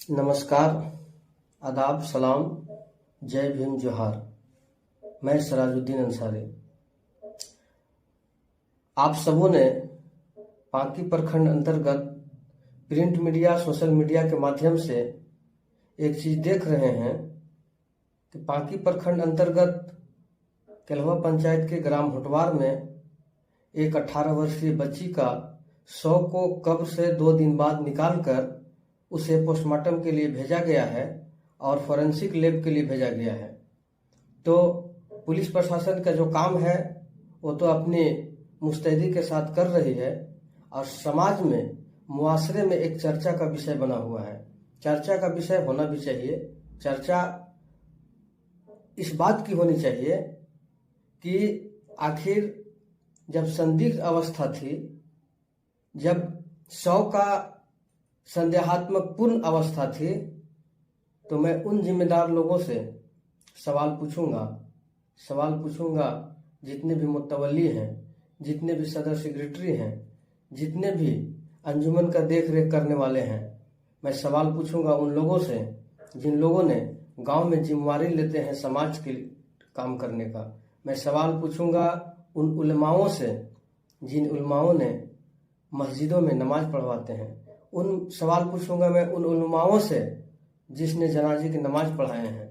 नमस्कार, आदाब, सलाम, जय भीम, जोहार। मैं सराजुद्दीन अंसारी। आप सबों ने पांकी प्रखंड अंतर्गत प्रिंट मीडिया, सोशल मीडिया के माध्यम से एक चीज देख रहे हैं कि पांकी प्रखंड अंतर्गत केलवा पंचायत के ग्राम हुटवार में एक 18 वर्षीय बच्ची का शव को कब्र से 2 दिन बाद निकालकर उसे पोस्टमार्टम के लिए भेजा गया है और फोरेंसिक लैब के लिए भेजा गया है। तो पुलिस प्रशासन का जो काम है वो तो अपनी मुस्तैदी के साथ कर रही है और समाज में, मुआशरे में एक चर्चा का विषय बना हुआ है। चर्चा का विषय होना भी चाहिए। चर्चा इस बात की होनी चाहिए कि आखिर जब संदिग्ध अवस्था थी, जब शव का संदेहात्मक पूर्ण अवस्था थी, तो मैं उन जिम्मेदार लोगों से सवाल पूछूंगा जितने भी मुतवल्ली हैं, जितने भी सदर सेक्रेटरी हैं, जितने भी अंजुमन का देख रेख करने वाले हैं। मैं सवाल पूछूंगा उन लोगों से जिन लोगों ने गांव में जिम्मेवारी लेते हैं समाज के काम करने का। मैं सवाल पूछूंगा उन उलमाओं से जिन उलमाओं ने मस्जिदों में नमाज पढ़वाते हैं। उन सवाल पूछूंगा मैं उन उलमाओं से जिसने जनाजे की नमाज पढ़ाए हैं।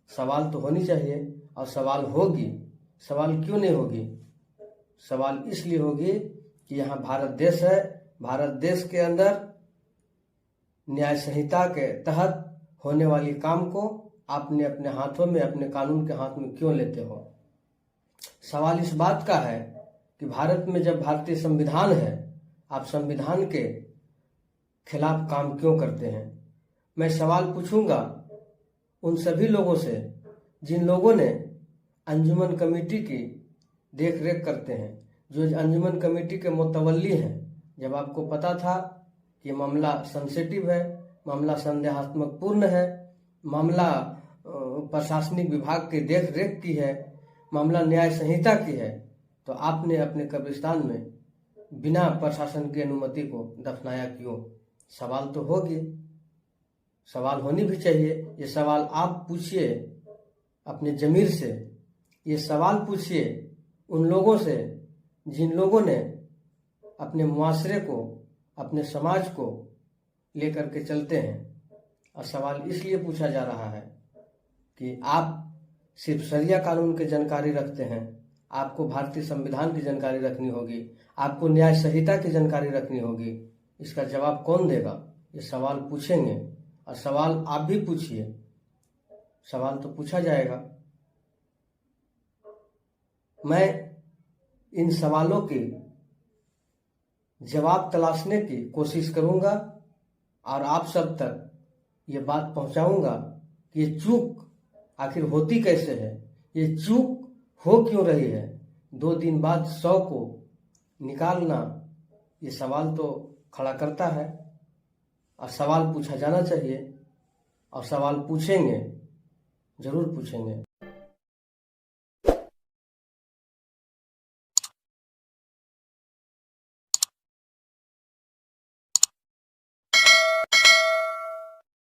सवाल तो होनी चाहिए और सवाल होगी। सवाल क्यों नहीं होगी? सवाल इसलिए होगी कि यहाँ भारत देश है। भारत देश के अंदर न्याय संहिता के तहत होने वाली काम को आपने अपने हाथों में, अपने कानून के हाथ में क्यों लेते हो? सवाल इस बात का है कि भारत में जब भारतीय संविधान है, आप संविधान के खिलाफ काम क्यों करते हैं? मैं सवाल पूछूंगा उन सभी लोगों से जिन लोगों ने अंजुमन कमेटी की देख रेख करते हैं, जो अंजुमन कमेटी के मुतवल्ली हैं। जब आपको पता था कि मामला सेंसिटिव है, मामला संदेहात्मक पूर्ण है, मामला प्रशासनिक विभाग की देख रेख की है, मामला न्याय संहिता की है, तो आपने अपने कब्रिस्तान में बिना प्रशासन की अनुमति को दफनाया क्यों? सवाल तो होगी, सवाल होनी भी चाहिए। ये सवाल आप पूछिए अपने जमीर से। ये सवाल पूछिए उन लोगों से जिन लोगों ने अपने मुआशरे को, अपने समाज को लेकर के चलते हैं। और सवाल इसलिए पूछा जा रहा है कि आप सिर्फ शरिया कानून की जानकारी रखते हैं, आपको भारतीय संविधान की जानकारी रखनी होगी, आपको न्याय संहिता की जानकारी रखनी होगी। इसका जवाब कौन देगा? ये सवाल पूछेंगे और सवाल आप भी पूछिए। सवाल तो पूछा जाएगा। मैं इन सवालों के जवाब तलाशने की कोशिश करूंगा और आप सब तक ये बात पहुंचाऊंगा कि ये चूक आखिर होती कैसे है, ये चूक हो क्यों रही है। 2 दिन बाद शव को निकालना, ये सवाल तो खड़ा करता है और सवाल पूछा जाना चाहिए और सवाल पूछेंगे, जरूर पूछेंगे।